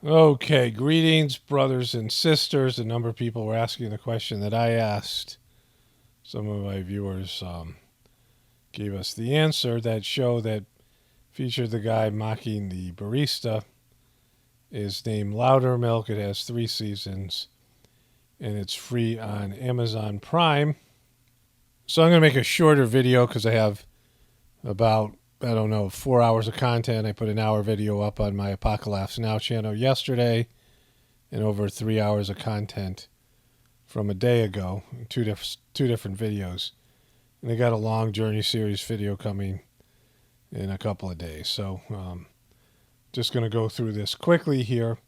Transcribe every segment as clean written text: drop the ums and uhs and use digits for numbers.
Okay, greetings, brothers and sisters. A number of people were asking the question that I asked. Some of my viewers gave us the answer. That show that featured the guy mocking the barista is named Loudermilk. It has 3 seasons, and it's free on Amazon Prime. So I'm going to make a shorter video because I have about 4 hours of content. I put an hour video up on my Apocalypse Now channel yesterday and over 3 hours of content from a day ago, two different videos. And I got a long Journey series video coming in a couple of days. So just going to go through this quickly here.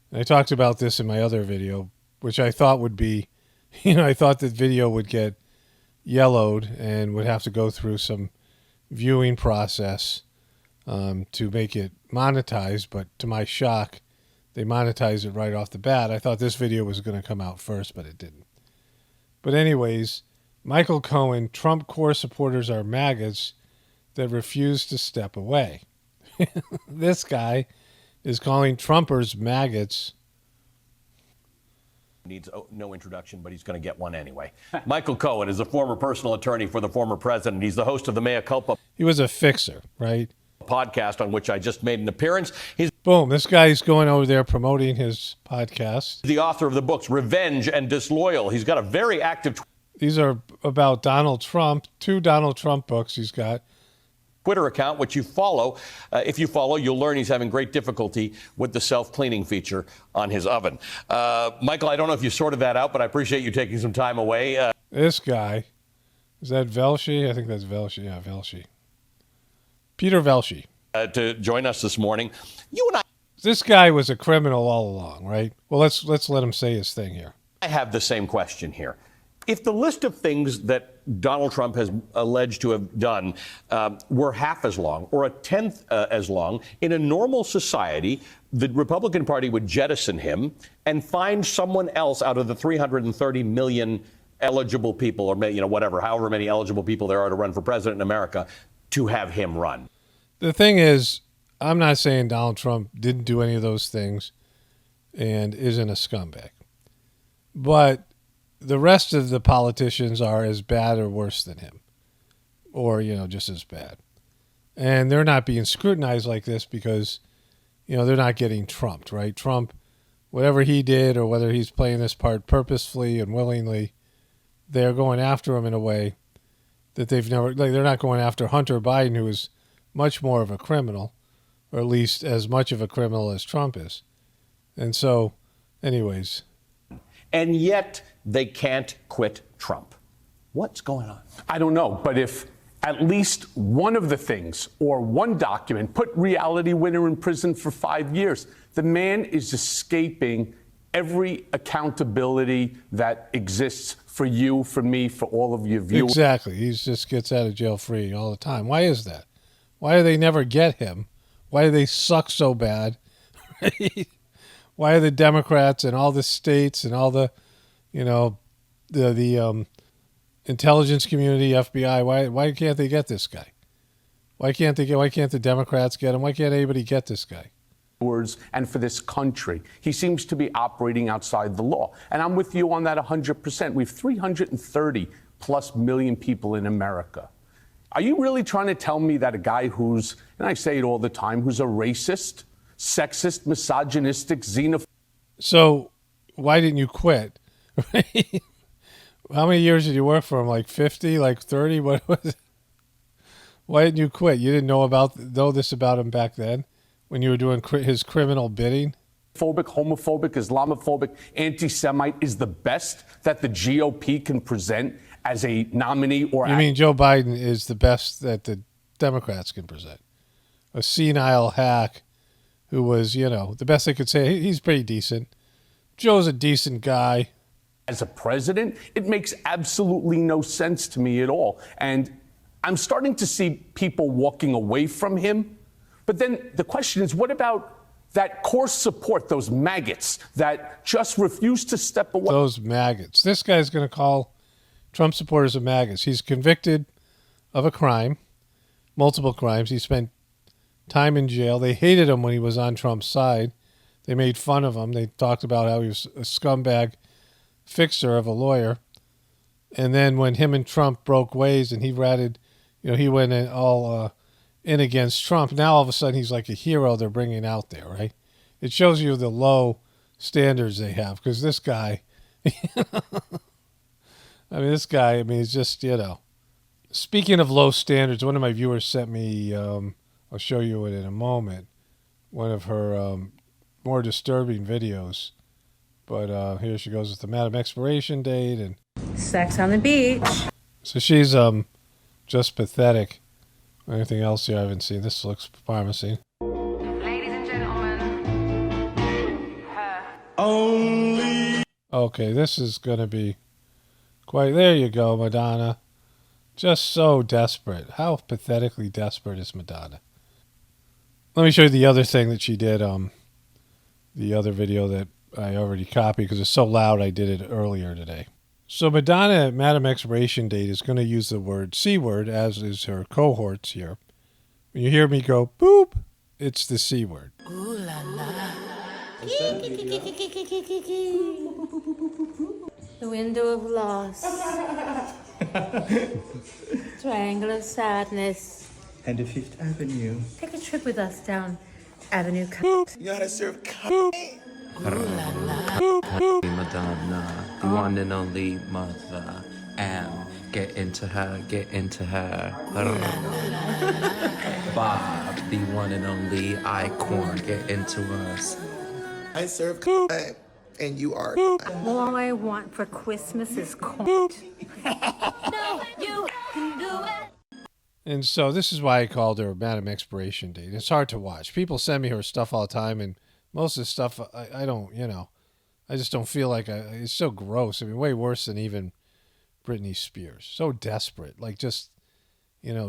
And I talked about this in my other video, which I thought would be, I thought that video would get yellowed and would have to go through some viewing process to make it monetized, but to my shock, they monetized it right off the bat. I thought this video was going to come out first, but it didn't. But anyways, Michael Cohen, Trump core supporters are maggots that refuse to step away. This guy is calling Trumpers maggots. Needs no introduction, but he's going to get one anyway. Michael Cohen is a former personal attorney for the former president. He's the host of the Mea Culpa He was a fixer, right? podcast on which I just made an appearance. He's Boom, this guy's going over there promoting his podcast. the author of the books Revenge and Disloyal. He's got a very active These are about Donald Trump, 2 Donald Trump books he's got. Twitter account, which you follow. If you follow, you'll learn he's having great difficulty with the self-cleaning feature on his oven. Michael, I don't know if you sorted that out, but I appreciate you taking some time away. This guy, is that Velshi? I think that's Velshi. Yeah, Velshi. Peter Velshi. To join us this morning. You and This guy was a criminal all along, right? Well, let's let him say his thing here. I have the same question here. If the list of things that Donald Trump has alleged to have done were half as long or a tenth as long, in a normal society, the Republican Party would jettison him and find someone else out of the 330 million eligible people, or whatever, however many eligible people there are to run for president in America, to have him run. The thing is, I'm not saying Donald Trump didn't do any of those things and isn't a scumbag. But the rest of the politicians are as bad or worse than him, or, just as bad. And they're not being scrutinized like this because, they're not getting trumped, right? Trump, whatever he did or whether he's playing this part purposefully and willingly, they're going after him in a way that they've never, they're not going after Hunter Biden, who is much more of a criminal, or at least as much of a criminal as Trump is. And so, anyways. And yet they can't quit Trump. What's going on? I don't know, but if at least one of the things or one document put Reality Winner in prison for 5 years, the man is escaping every accountability that exists for you, for me, for all of your viewers. Exactly. He just gets out of jail free all the time. Why is that? Why do they never get him? Why do they suck so bad? Why are the Democrats and all the states and all the, the intelligence community, FBI, why can't they get this guy? Why can't the Democrats get him? Why can't anybody get this guy? And for this country, he seems to be operating outside the law. And I'm with you on that 100%. We have 330 plus million people in America. Are you really trying to tell me that a guy who's, and I say it all the time, who's a racist, sexist, misogynistic, xenophobic? So why didn't you quit? How many years did you work for him? Like 50, like 30? What was it? Why didn't you quit? You didn't know this about him back then when you were doing his criminal bidding? Homophobic, Islamophobic, anti-Semite is the best that the GOP can present as a nominee or... You mean Joe Biden is the best that the Democrats can present? A senile hack who was, the best they could say, he's pretty decent. Joe's a decent guy. As a president, it makes absolutely no sense to me at all. And I'm starting to see people walking away from him. But then the question is, what about that core support, those maggots that just refuse to step away? Those maggots. This guy's going to call Trump supporters of maggots. He's convicted of a crime, multiple crimes. He spent time in jail. They hated him when he was on Trump's side. They made fun of him. They talked about how he was a scumbag fixer of a lawyer. And then when him and Trump broke ways and he ratted, he went in all in against Trump. Now all of a sudden he's like a hero they're bringing out there, right? It shows you the low standards they have, because this guy, he's just, Speaking of low standards, one of my viewers sent me, I'll show you it in a moment, one of her more disturbing videos. But here she goes with the Madam Xpiration date and Sex on the beach. so she's just pathetic. Anything else here I haven't seen? This looks promising. Ladies and gentlemen, Okay, this is gonna be quite. There you go, Madonna. Just so desperate. How pathetically desperate is Madonna? Let me show you the other thing that she did. The other video that I already copied because it's so loud I did it earlier today. So Madonna Madam Xpiration date is going to use the word C word, as is her cohorts here. When you hear me go boop, it's the C word. ooh la la. The window of loss. Triangle of sadness. And the Fifth Avenue. Take a trip with us down Avenue. You gotta serve Madonna, the one and only mother, and get into her. Bob, the one and only icon, get into us. I serve and you are. All I want for Christmas is corn. And so this is why I called her Madam Xpiration date. It's hard to watch. People send me her stuff all the time, and most of the stuff I don't, I just don't feel like it's so gross. I mean, way worse than even Britney Spears. So desperate, like just,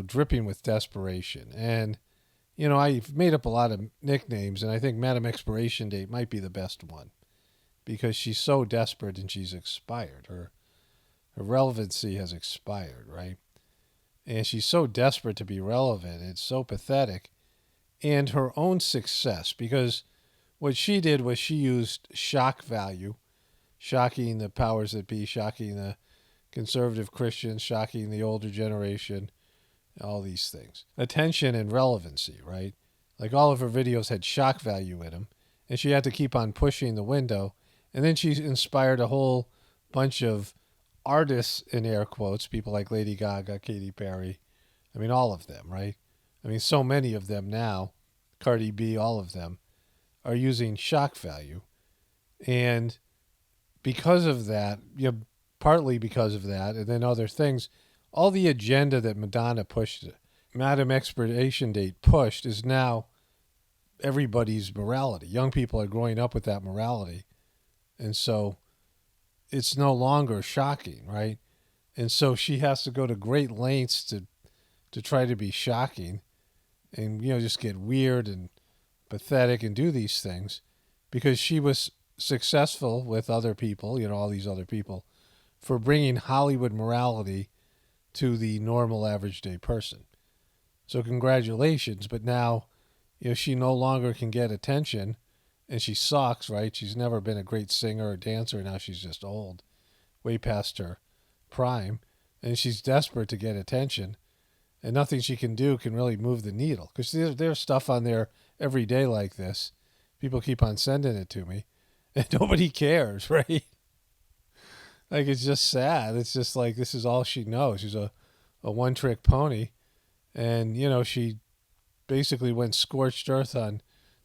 dripping with desperation. And, I've made up a lot of nicknames, and I think Madam Xpiration date might be the best one because she's so desperate and she's expired. Her relevancy has expired, right? And she's so desperate to be relevant. It's so pathetic. And her own success, because what she did was she used shock value, shocking the powers that be, shocking the conservative Christians, shocking the older generation, all these things. Attention and relevancy, right? Like all of her videos had shock value in them, and she had to keep on pushing the window. And then she inspired a whole bunch of artists, in air quotes, people like Lady Gaga, Katy Perry. I mean, all of them, right? I mean, so many of them now, Cardi B, all of them, are using shock value. And because of that, partly because of that, and then other things, all the agenda that Madonna pushed, Madam Xpiration date pushed, is now everybody's morality. Young people are growing up with that morality. And so it's no longer shocking, right? And so she has to go to great lengths to try to be shocking and, just get weird and pathetic and do these things because she was successful with other people, all these other people, for bringing Hollywood morality to the normal average day person. So congratulations, but now, she no longer can get attention and she sucks, right? She's never been a great singer or dancer. Now she's just old, way past her prime, and she's desperate to get attention, and nothing she can do can really move the needle because there's stuff on there every day like this. People keep on sending it to me, and nobody cares, right? Like, it's just sad. It's just like this is all she knows. She's a one-trick pony, and, she basically went scorched earth on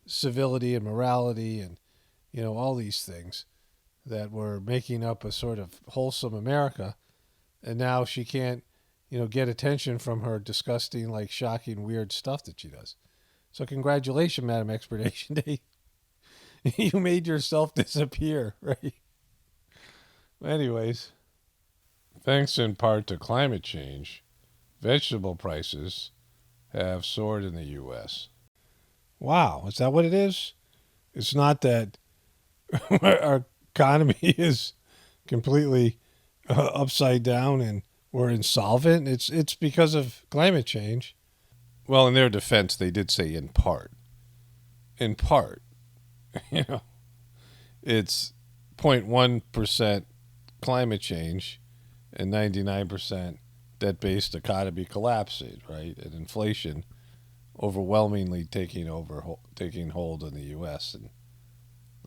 civility and morality and, all these things that were making up a sort of wholesome America. And now she can't, get attention from her disgusting, like shocking, weird stuff that she does. So congratulations, Madam Xpiration date. You made yourself disappear, right? Anyways, thanks in part to climate change, vegetable prices have soared in the U.S. Wow, is that what it is? It's not that our economy is completely upside down and we're insolvent. It's because of climate change. Well, in their defense, they did say in part. In part. You know, it's 0.1% climate change and 99% debt-based economy collapsing, right? And inflation overwhelmingly taking hold in the U.S. and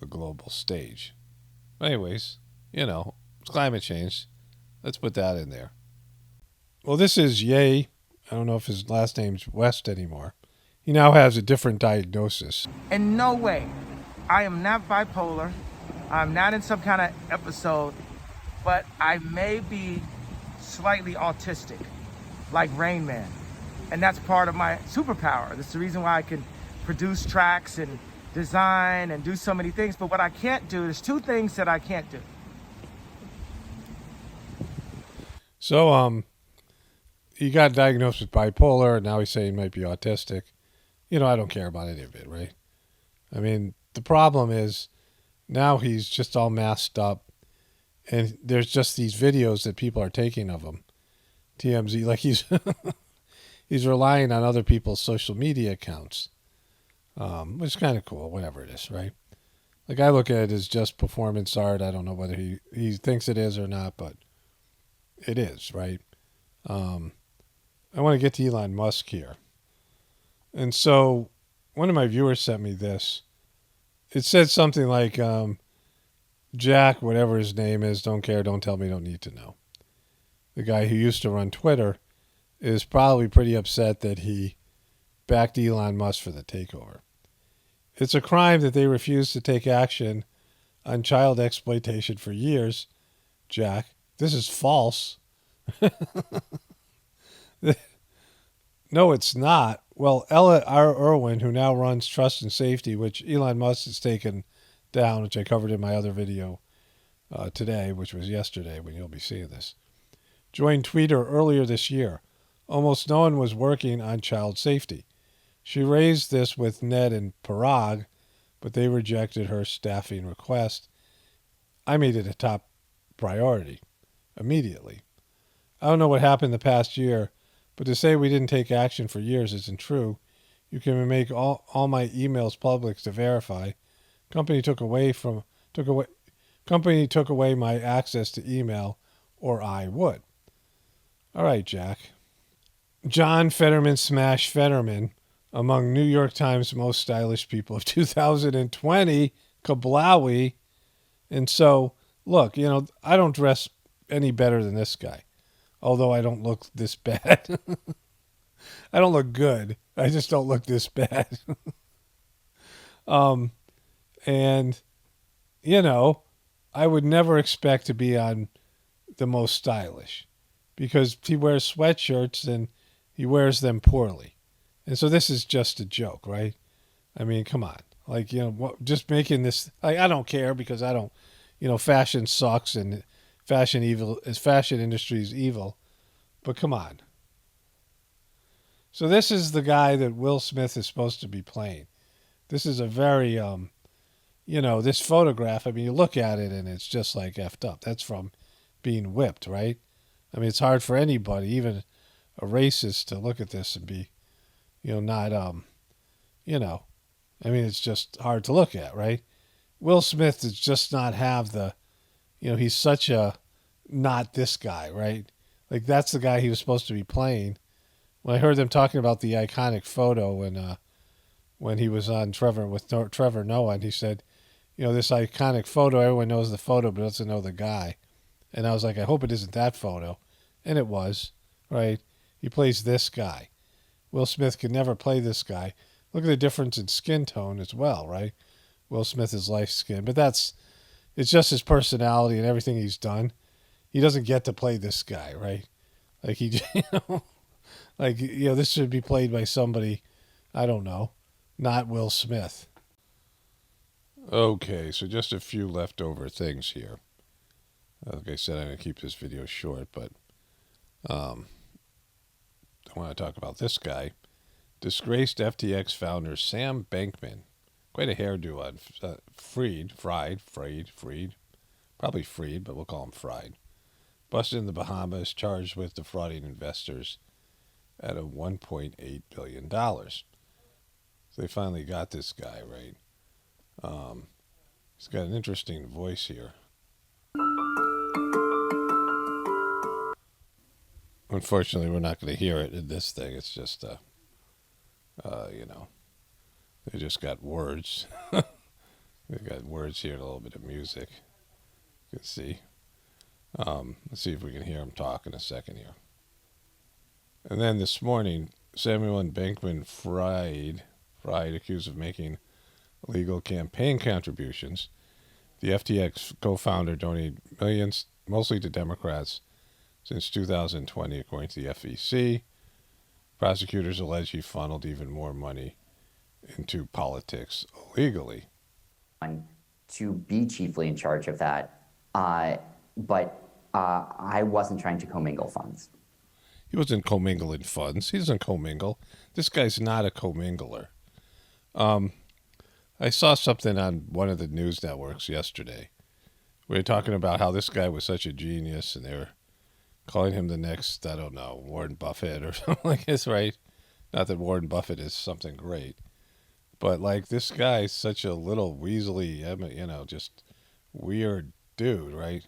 the global stage. Anyways, it's climate change. Let's put that in there. Well, this is Ye. I don't know if his last name's West anymore. He now has a different diagnosis. In no way. I am not bipolar. I'm not in some kind of episode, but I may be slightly autistic, like Rain Man. And that's part of my superpower. That's the reason why I can produce tracks and design and do so many things. But what I can't do, there's two things that I can't do. So, he got diagnosed with bipolar, and now he's saying he might be autistic. I don't care about any of it, right? I mean, the problem is now he's just all masked up, and there's just these videos that people are taking of him. TMZ, like he's he's relying on other people's social media accounts, which is kind of cool, whatever it is, right? Like, I look at it as just performance art. I don't know whether he thinks it is or not, but it is, right? I want to get to Elon Musk here. And so one of my viewers sent me this. It said something like, Jack, whatever his name is, don't care, don't tell me, don't need to know. The guy who used to run Twitter is probably pretty upset that he backed Elon Musk for the takeover. It's a crime that they refused to take action on child exploitation for years, Jack. This is false. No, it's not. Well, Ella R. Irwin, who now runs Trust and Safety, which Elon Musk has taken down, which I covered in my other video today, which was yesterday when you'll be seeing this, joined Twitter earlier this year. Almost no one was working on child safety. She raised this with Ned and Parag, but they rejected her staffing request. I made it a top priority immediately. I don't know what happened the past year, but to say we didn't take action for years isn't true. You can make all my emails public to verify. Company took away my access to email, or I would. All right, Jack. John Fetterman smash Fetterman among New York Times most stylish people of 2020. Kablawi. And so, look, I don't dress any better than this guy. Although I don't look this bad. I don't look good. I just don't look this bad. And, I would never expect to be on the most stylish because he wears sweatshirts and he wears them poorly. And so this is just a joke, right? I mean, come on. Like, just making this, I don't care because I don't, fashion sucks and fashion industry is evil. But come on. So this is the guy that Will Smith is supposed to be playing. This is a very, this photograph, I mean, you look at it and it's just like effed up. That's from being whipped, right? I mean, it's hard for anybody, even a racist, to look at this and be, not, I mean, it's just hard to look at, right? Will Smith does just not have the, he's such a not this guy, right? Like, that's the guy he was supposed to be playing. When I heard them talking about the iconic photo when he was on Trevor Noah, and he said, this iconic photo, everyone knows the photo but doesn't know the guy. And I was like, I hope it isn't that photo. And it was, right? He plays this guy. Will Smith could never play this guy. Look at the difference in skin tone as well, right? Will Smith is light skin. But it's just his personality and everything he's done. He doesn't get to play this guy, right? Like, this should be played by somebody, I don't know, not Will Smith. Okay, so just a few leftover things here. Like I said, I'm going to keep this video short, but I want to talk about this guy. Disgraced FTX founder Sam Bankman. Quite a hairdo on Fried. Probably Fried, but we'll call him Fried. Busted in the Bahamas, charged with defrauding investors at a $1.8 billion. So they finally got this guy, right? He's got an interesting voice here. Unfortunately, we're not going to hear it in this thing. It's just, they just got words. They've got words here and a little bit of music. You can see. Let's see if we can hear him talk in a second here. And then this morning, Samuel and Bankman-Fried accused of making illegal campaign contributions. The FTX co-founder donated millions, mostly to Democrats, since 2020, according to the FEC. Prosecutors allege he funneled even more money into politics illegally. To be chiefly in charge of that, but I wasn't trying to commingle funds. He wasn't commingling funds. He doesn't commingle. This guy's not a commingler. I saw something on one of the news networks yesterday. We were talking about how this guy was such a genius, and they were calling him the next, I don't know, Warren Buffett or something like this, right? Not that Warren Buffett is something great, but like this guy's such a little weaselly, just weird dude, right?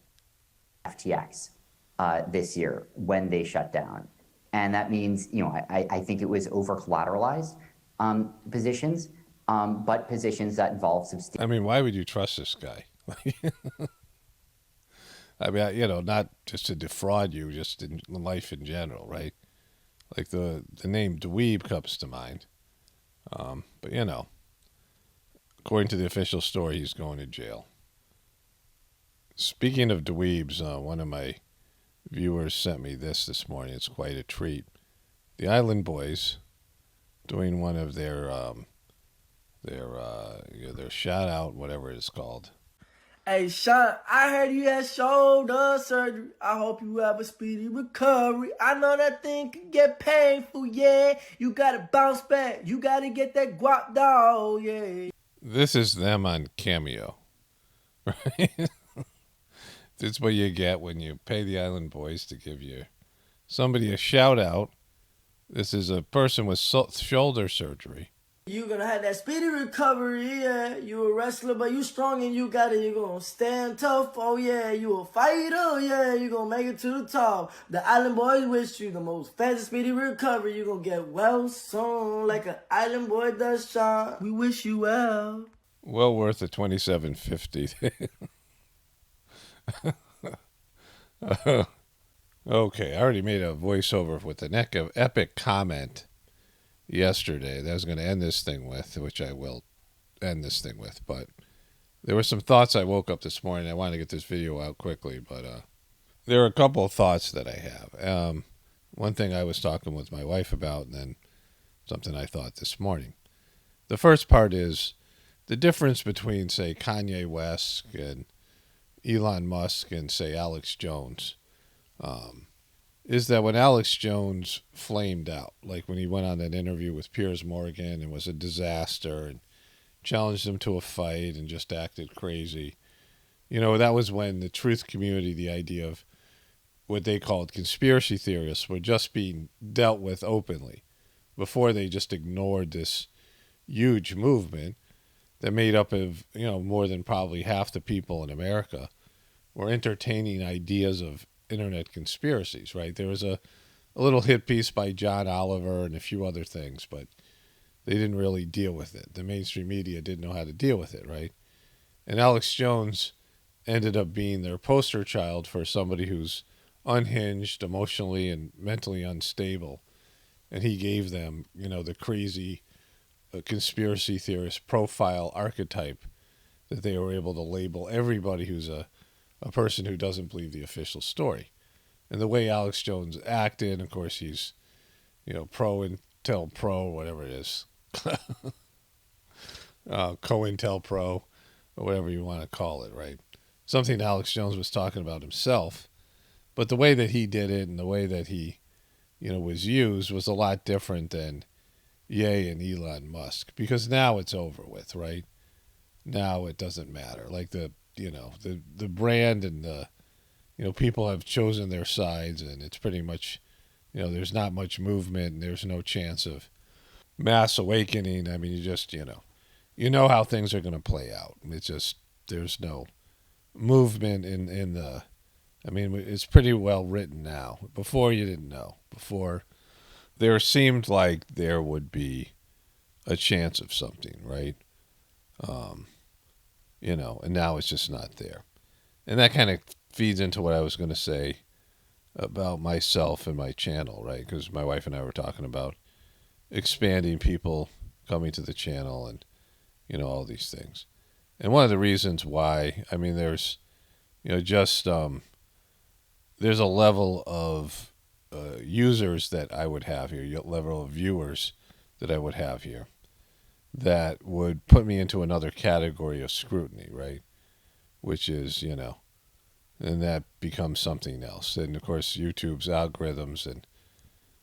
FTX this year when they shut down. And that means, I think it was over collateralized positions, but positions that involve substantial. I mean, why would you trust this guy? I mean, not just to defraud you, just in life in general, right? Like the name Dweeb comes to mind. But, according to the official story, he's going to jail. Speaking of dweebs, one of my viewers sent me this morning. It's quite a treat. The Island Boys doing one of their shout out, whatever it's called. Hey, Sean, I heard you had shoulder surgery. I hope you have a speedy recovery. I know that thing can get painful, yeah. You gotta bounce back. You gotta get that guap dog, yeah. This is them on Cameo, right? This is what you get when you pay the Island Boys to give you somebody a shout out. This is a person with shoulder surgery. You're gonna have that speedy recovery, yeah. You a wrestler, but you strong and you're gonna stand tough, oh yeah. You a fighter, yeah. You gonna make it to the top. The Island Boys wish you the most fastest speedy recovery. You gonna get well soon, like an Island Boy does, Sean. We wish you well. Well worth the $27.50. Okay, I already made a voiceover with an epic comment yesterday that I was going to end this thing with, which I will end this thing with, but there were some thoughts I woke up this morning. I wanted to get this video out quickly, but there are a couple of thoughts that I have. One thing I was talking with my wife about, and then something I thought this morning. The first part is the difference between, say, Kanye West and Elon Musk and, say, Alex Jones, is that when Alex Jones flamed out, like when he went on that interview with Piers Morgan and was a disaster and challenged him to a fight and just acted crazy, that was when the truth community, the idea of what they called conspiracy theorists, were just being dealt with openly before they just ignored this huge movement that made up of, more than probably half the people in America were entertaining ideas of internet conspiracies, right? There was a little hit piece by John Oliver and a few other things, but they didn't really deal with it. The mainstream media didn't know how to deal with it, right? And Alex Jones ended up being their poster child for somebody who's unhinged, emotionally and mentally unstable. And he gave them, the crazy conspiracy theorist profile archetype that they were able to label everybody who's a person who doesn't believe the official story. And the way Alex Jones acted, of course, he's, pro-intel-pro, whatever it is. Co-intel-pro, or whatever you want to call it, right? Something Alex Jones was talking about himself. But the way that he did it and the way that he, was used was a lot different than Ye and Elon Musk. Because now it's over with, right? Now it doesn't matter. Like the brand and the, people have chosen their sides, and it's pretty much, there's not much movement and there's no chance of mass awakening. I mean, you just, you know how things are going to play out. It's just there's no movement in the. I mean, it's pretty well written now. Before you didn't know. Before there seemed like there would be a chance of something, right? And now it's just not there. And that kind of feeds into what I was going to say about myself and my channel, right? Because my wife and I were talking about expanding people coming to the channel and, all these things. And one of the reasons why, I mean, there's, just there's a level of users that I would have here, a level of viewers that I would have here that would put me into another category of scrutiny, right? Which is, and that becomes something else. And of course, YouTube's algorithms and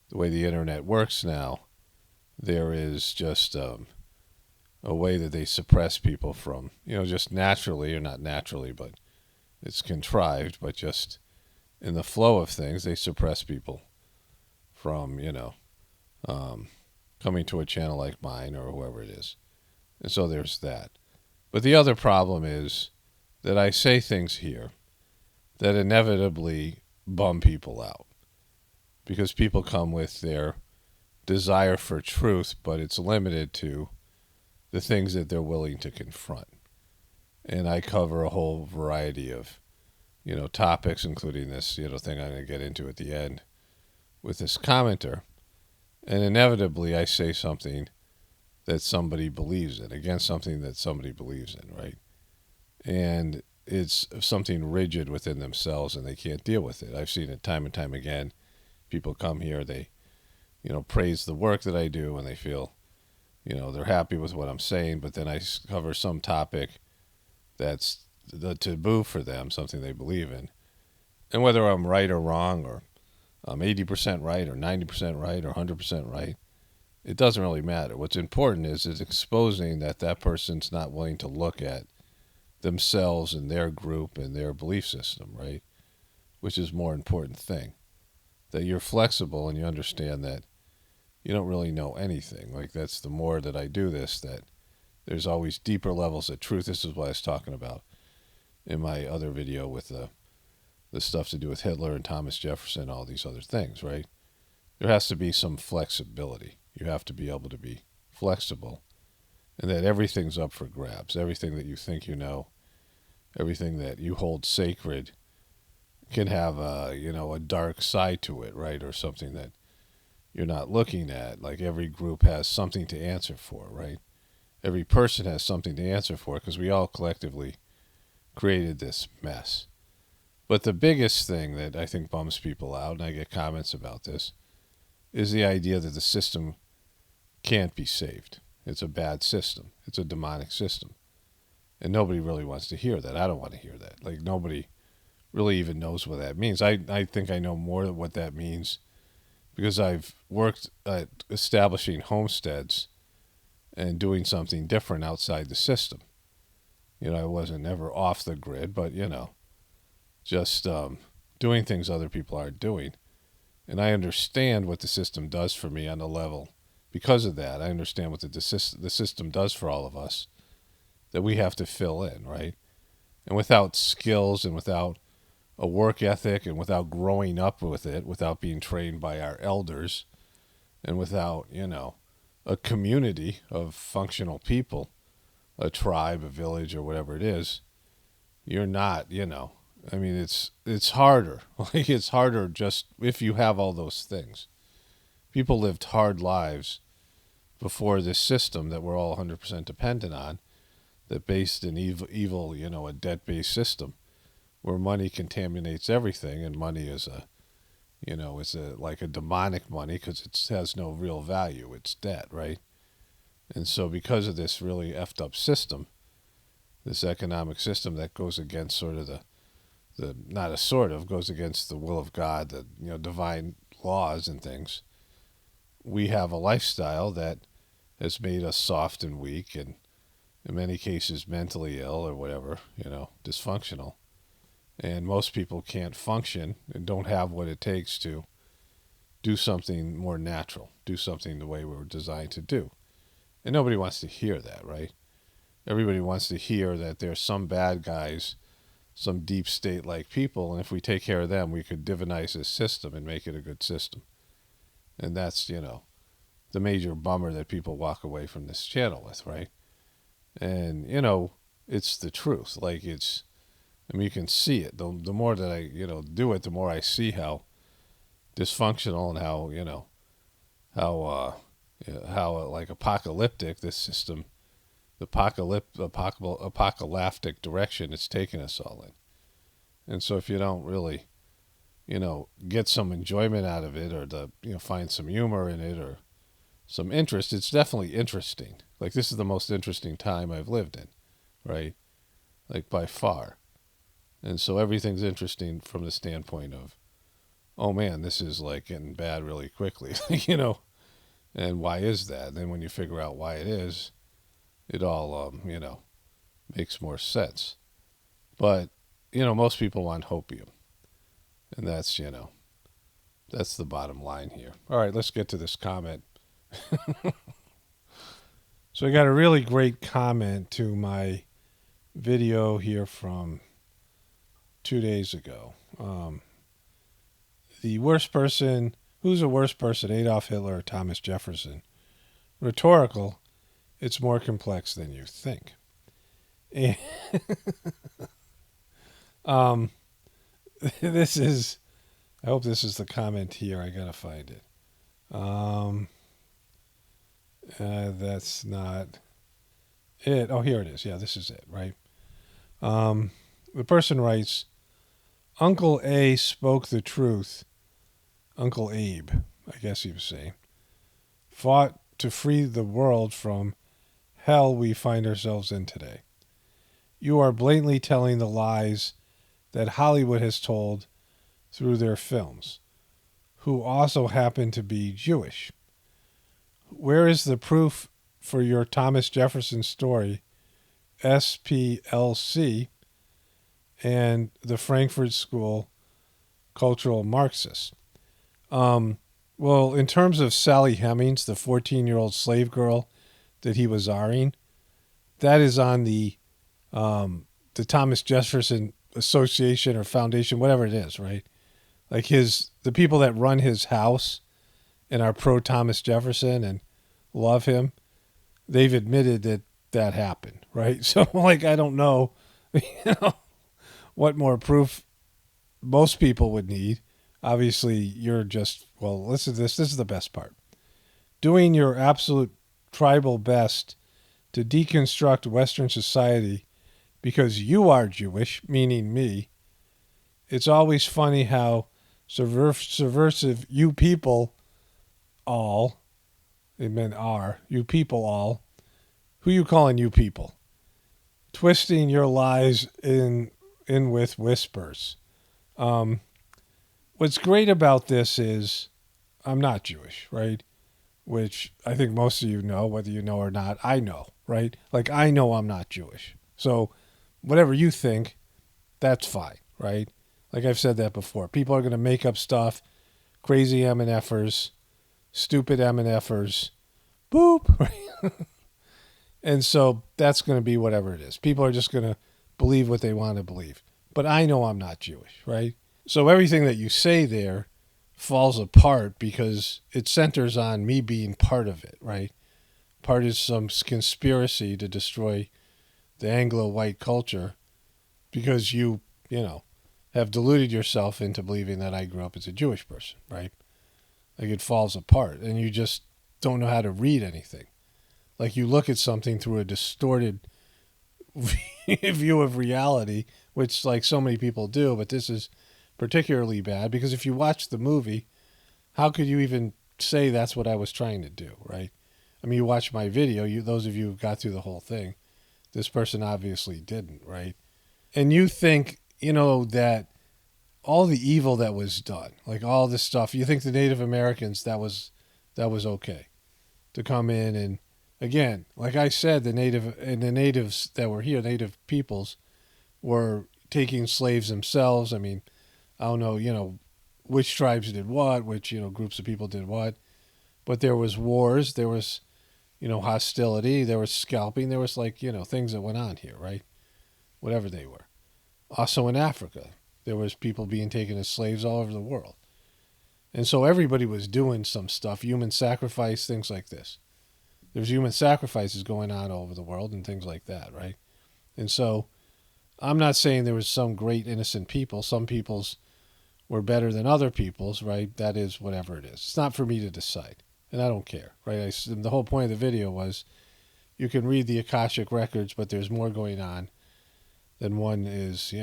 the way the internet works now, there is just a way that they suppress people from, just naturally, or not naturally, but it's contrived, but just in the flow of things, they suppress people from, coming to a channel like mine or whoever it is. And so there's that. But the other problem is that I say things here that inevitably bum people out because people come with their desire for truth, but it's limited to the things that they're willing to confront. And I cover a whole variety of, topics, including this, thing I'm going to get into at the end with this commenter. And inevitably, I say something that somebody believes in, against something that somebody believes in, right? And it's something rigid within themselves, and they can't deal with it. I've seen it time and time again. People come here, they, praise the work that I do, and they feel, they're happy with what I'm saying, but then I cover some topic that's the taboo for them, something they believe in. And whether I'm right or wrong, or I'm 80% right, or 90% right, or 100% right, it doesn't really matter. What's important is exposing that person's not willing to look at themselves and their group and their belief system, right? Which is more important thing. That you're flexible and you understand that you don't really know anything. Like, that's the more that I do this, that there's always deeper levels of truth. This is what I was talking about in my other video with the stuff to do with Hitler and Thomas Jefferson, all these other things, right? There has to be some flexibility. You have to be able to be flexible, and that everything's up for grabs. Everything that you think you know, everything that you hold sacred can have a dark side to it, right? Or something that you're not looking at. Like, every group has something to answer for, right? Every person has something to answer for, because we all collectively created this mess. But the biggest thing that I think bums people out, and I get comments about this, is the idea that the system can't be saved. It's a bad system. It's a demonic system. And nobody really wants to hear that. I don't want to hear that. Like, nobody really even knows what that means. I think I know more of what that means because I've worked at establishing homesteads and doing something different outside the system. I wasn't ever off the grid, but, just doing things other people aren't doing. And I understand what the system does for me on a level. Because of that, I understand what the system does for all of us that we have to fill in, right? And without skills and without a work ethic and without growing up with it, without being trained by our elders, and without, a community of functional people, a tribe, a village, or whatever it is, you're not, I mean, it's harder. Like, it's harder just if you have all those things. People lived hard lives before this system that we're all 100% dependent on, that based in evil, a debt-based system where money contaminates everything, and money is like a demonic money because it has no real value. It's debt, right? And so because of this really effed up system, this economic system that goes against sort of goes against the will of God, the divine laws and things, we have a lifestyle that has made us soft and weak, and in many cases mentally ill or whatever, dysfunctional. And most people can't function and don't have what it takes to do something more natural, do something the way we were designed to do. And nobody wants to hear that, right? everybody wants to hear that there's some bad guys, some deep state-like people, and if we take care of them, we could divinize this system and make it a good system. And that's, the major bummer that people walk away from this channel with, right? And, it's the truth. Like, you can see it. The more that I, do it, the more I see how dysfunctional and how like apocalyptic this system, the apocalyptic direction it's taken us all in. And so if you don't really, get some enjoyment out of it, or find some humor in it, or some interest, it's definitely interesting. Like, this is the most interesting time I've lived in, right? Like, by far. And so everything's interesting from the standpoint of, oh man, this is like getting bad really quickly, and why is that? And then when you figure out why it is, it all, makes more sense. But, most people want hopium. And that's, that's the bottom line here. All right, let's get to this comment. So I got a really great comment to my video here from 2 days ago. The worst person, who's the worst person, Adolf Hitler or Thomas Jefferson? Rhetorical, it's more complex than you think. And this is, I hope this is the comment here. I gotta find it. That's not it. Oh, here it is. Yeah, this is it, right? The person writes, Uncle A spoke the truth. Uncle Abe, I guess he was saying, fought to free the world from hell we find ourselves in today. You are blatantly telling the lies that Hollywood has told through their films, who also happen to be Jewish. Where is the proof for your Thomas Jefferson story, SPLC, and the Frankfurt School cultural Marxists? Well, in terms of Sally Hemings, the 14-year-old slave girl that he was czarring, that is on the Thomas Jefferson Association or Foundation, whatever it is, right? Like the people that run his house and are pro Thomas Jefferson and love him, they've admitted that happened, right? So, like, I don't know, what more proof most people would need. Obviously, you're just, well, listen to this. This is the best part. Doing your absolute tribal best to deconstruct Western society because you are Jewish, meaning me. It's always funny how subversive you people all, it meant are, you people all, who you calling you people? Twisting your lies in with whispers. What's great about this is I'm not Jewish, right? Which I think most of you know, whether you know or not, I know, right? Like, I know I'm not Jewish. So whatever you think, that's fine, right? Like I've said that before. People are going to make up stuff, crazy MNFers, stupid MNFers, boop, right? And so that's going to be whatever it is. People are just going to believe what they want to believe. But I know I'm not Jewish, right? So everything that you say there falls apart because it centers on me being part of it, right? Part is some conspiracy to destroy the Anglo-white culture because you have deluded yourself into believing that I grew up as a Jewish person, right? Like, it falls apart and you just don't know how to read anything. Like, you look at something through a distorted view of reality, which, like, so many people do, but this is particularly bad because if you watch the movie, how could you even say that's what I was trying to do, right? I mean, you watch my video, those of you who got through the whole thing, this person obviously didn't, right? And you think, that all the evil that was done, like all this stuff, you think the Native Americans, that was okay to come in and, again, like I said, the natives that were here, native peoples, were taking slaves themselves. I mean, I don't know, which tribes did what, which, groups of people did what, but there was wars, there was, hostility. There was scalping. There was things that went on here, right? Whatever they were. Also in Africa, there was people being taken as slaves all over the world. And so everybody was doing some stuff, human sacrifice, things like this. There's human sacrifices going on all over the world and things like that, right? And so I'm not saying there was some great innocent people. Some people's were better than other people's, right? That is whatever it is. It's not for me to decide, and I don't care, right? The whole point of the video was you can read the Akashic records, but there's more going on than one is,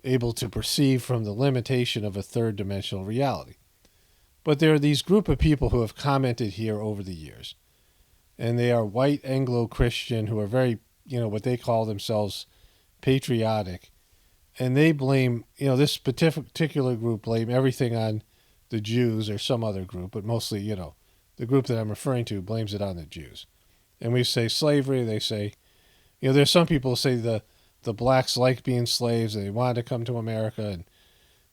able to perceive from the limitation of a third dimensional reality. But there are these group of people who have commented here over the years, and they are white Anglo-Christian who are very, what they call themselves patriotic, and they blame, this particular group blame everything on the Jews or some other group, but mostly, the group that I'm referring to blames it on the Jews. And we say slavery, they say, there's some people who say the blacks like being slaves and they wanted to come to America, and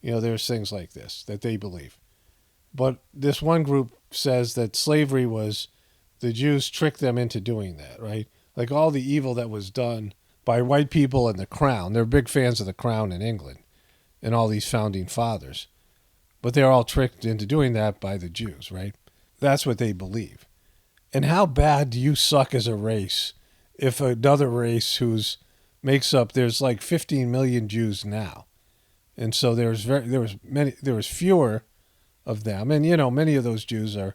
there's things like this that they believe. But this one group says that slavery was the Jews tricked them into doing that, right? Like all the evil that was done by white people and the crown. They're big fans of the crown in England and all these founding fathers. But they're all tricked into doing that by the Jews, right? That's what they believe. And how bad do you suck as a race if another race there's like 15 million Jews now. And so there was fewer of them. And, many of those Jews are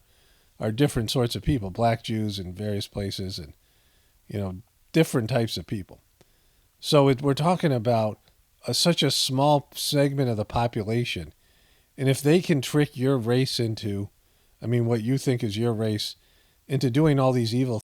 different sorts of people, black Jews in various places and, different types of people. So we're talking about such a small segment of the population. And if they can trick your race into, what you think is your race, into doing all these evil